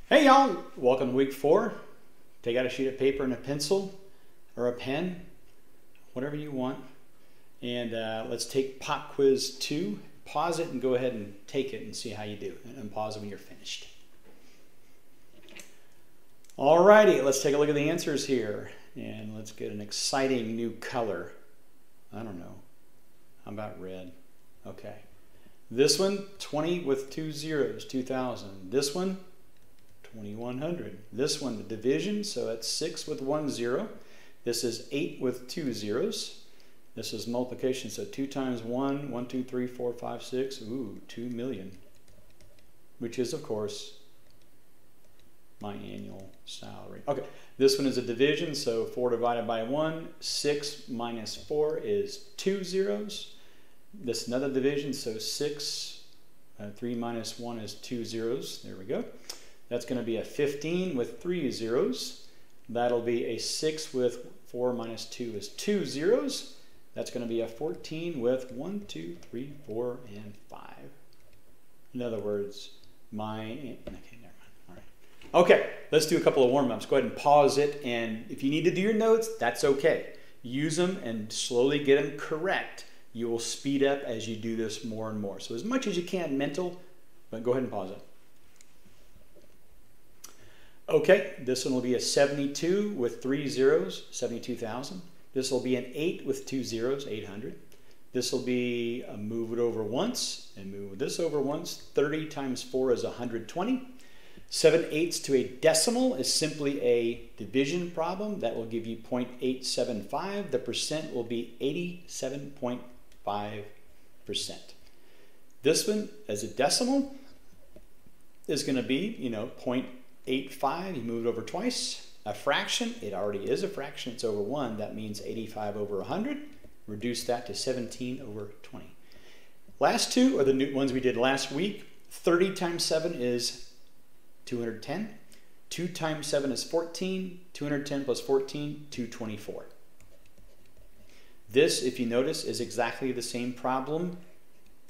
Hey y'all, welcome to week 4. Take out a sheet of paper and a pencil or a pen, whatever you want. And let's take pop quiz 2. Pause it and go ahead and take it and see how you do. And unpause it when you're finished. Alrighty, let's take a look at the answers here. And let's get an exciting new color. I don't know. How about red? Okay. This one, 20 with 2 zeros, 2000. This one, 2100. This one, the division, so that's 6 with 1 0. This is 8 with 2 zeros. This is multiplication, so 2 times 1, 1, 2, 3, 4, 5, 6. Ooh, 2 million. Which is, of course, my annual salary. Okay, this one is a division, so 4 divided by 1. 6 minus 4 is 2 zeros. This is another division, so 6, 3 minus 1 is 2 zeros. There we go. That's going to be a 15 with 3 zeros. That'll be a 6 with 4 minus 2 is 2 zeros. That's going to be a 14 with 1, 2, 3, 4, and 5. In other words, okay, never mind. All right. Okay, let's do a couple of warm-ups. Go ahead and pause it, and if you need to do your notes, that's okay. Use them and slowly get them correct. You will speed up as you do this more and more. So as much as you can mental, but go ahead and pause it. Okay, this one will be a 72 with 3 zeros, 72,000. This will be an 8 with 2 zeros, 800. This will be a move it over once and move this over once. 30 times 4 is 120. 7/8 to a decimal is simply a division problem. That will give you 0.875. The percent will be 87.5%. This one, as a decimal, is going to be, 0.85, you move it over twice. A fraction, it already is a fraction, it's over 1. That means 85 over 100. Reduce that to 17 over 20. Last two are the new ones we did last week. 30 times 7 is 210. 2 times 7 is 14. 210 plus 14, 224. This, if you notice, is exactly the same problem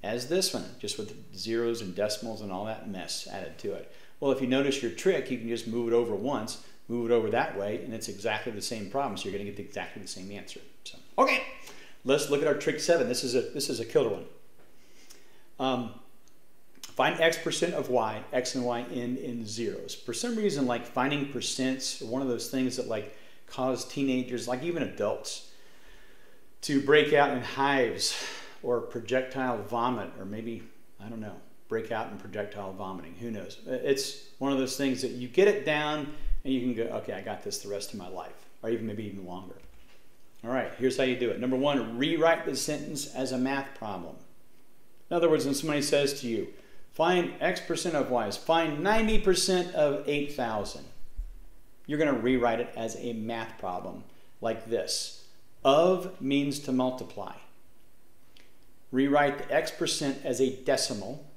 as this one, just with zeros and decimals and all that mess added to it. Well, if you notice your trick, you can just move it over once, move it over that way, and it's exactly the same problem. So you're going to get exactly the same answer. So, okay, let's look at our trick 7. This is a killer one. Find x% of y. X and y end in zeros. For some reason, like finding percents, one of those things that like cause teenagers, like even adults, to break out in hives or projectile vomit, or maybe, I don't know, break out in projectile vomiting. Who knows? It's one of those things that you get it down and you can go, okay, I got this the rest of my life, or even maybe even longer. All right, here's how you do it. Number 1, rewrite the sentence as a math problem. In other words, when somebody says to you, find x% of y, find 90% of 8,000. You're going to rewrite it as a math problem like this. Of means to multiply. Rewrite the x% as a decimal.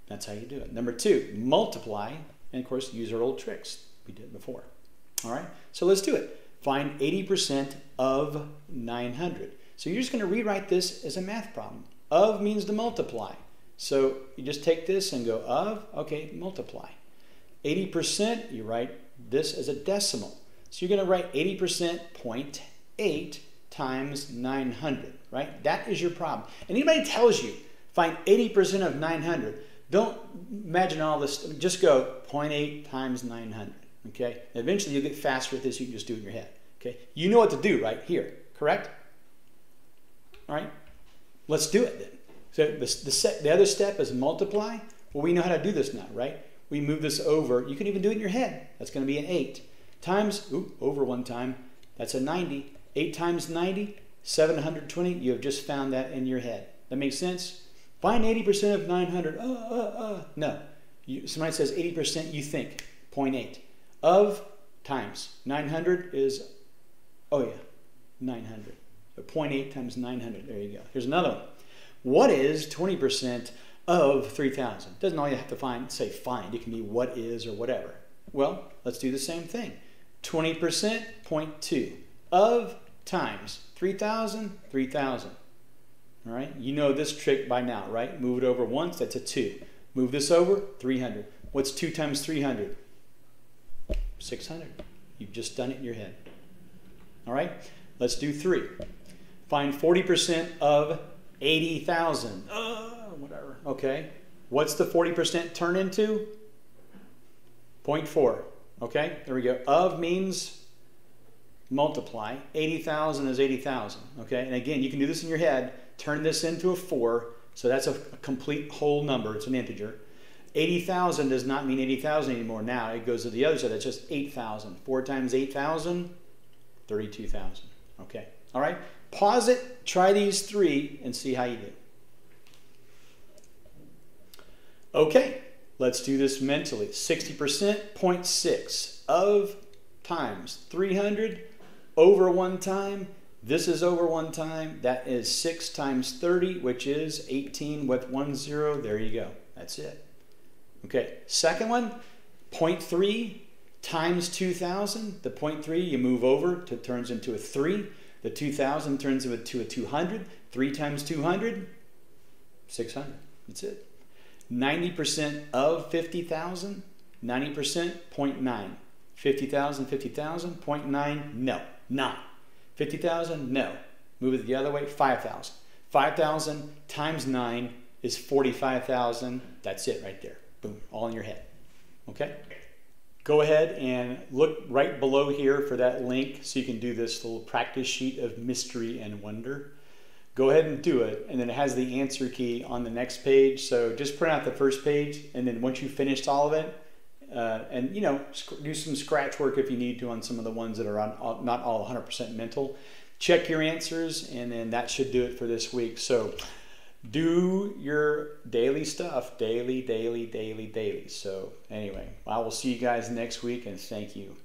That's how you do it. Number 2, multiply, and of course use our old tricks we did before. All right, so let's do it. Find 80% of 900. So you're just going to rewrite this as a math problem. Of means to multiply. So you just take this and go of, okay, multiply. 80%, you write this as a decimal. So you're going to write 80% 0.8 times 900, right? That is your problem. And anybody tells you, find 80% of 900, don't imagine all this. Just go 0.8 times 900, okay? And eventually you'll get faster at this. You can just do it in your head, okay? You know what to do right here, correct? All right, let's do it then. So the other step is multiply. Well, we know how to do this now, right? We move this over. You can even do it in your head. That's going to be an 8 times, over one time, that's a 90. 8 times 90, 720. You have just found that in your head. That makes sense? Find 80% of 900. No. Somebody says 80%, you think 0.8. Of times 900 is, 900. So 0.8 times 900. There you go. Here's another one. What is 20% of 3,000? Doesn't all you have to say find. It can be what is or whatever. Well, let's do the same thing. 20%, 0.2. Of times 3,000, 3,000. All right, you know this trick by now, right? Move it over once, that's a 2. Move this over, 300. What's 2 times 300? 600. You've just done it in your head. All right, let's do 3. Find 40% of 80,000. Whatever. Okay. What's the 40% turn into? 0.4. Okay, there we go. Of means multiply. 80,000 is 80,000. Okay, and again, you can do this in your head. Turn this into a 4. So that's a complete whole number. It's an integer. 80,000 does not mean 80,000 anymore now. It goes to the other side. That's just 8,000. 4 times 8,000, 32,000. Okay. All right. Pause it. Try these 3 and see how you do. Okay. Let's do this mentally. 60%, 0.6 of times 300 over 1 time. This is over 1 time. That is 6 times 30, which is 18 with 1 0. There you go. That's it. Okay, second one, 0.3 times 2,000. The 0.3 you move over to turns into a 3. The 2,000 turns into a 200. 3 times 200, 600. That's it. 90% of 50,000, 90%, 0.9. 50,000, 50,000, 0.9, no, 9. 50,000, no. Move it the other way, 5,000. 5,000 times 9 is 45,000. That's it right there. Boom, all in your head. Okay? Go ahead and look right below here for that link so you can do this little practice sheet of mystery and wonder. Go ahead and do it, and then it has the answer key on the next page. So just print out the first page, and then once you've finished all of it, and you know, do some scratch work if you need to on some of the ones that are on, not all 100% mental. Check your answers, and then that should do it for this week. So do your daily stuff, daily. So anyway, I will see you guys next week, and thank you.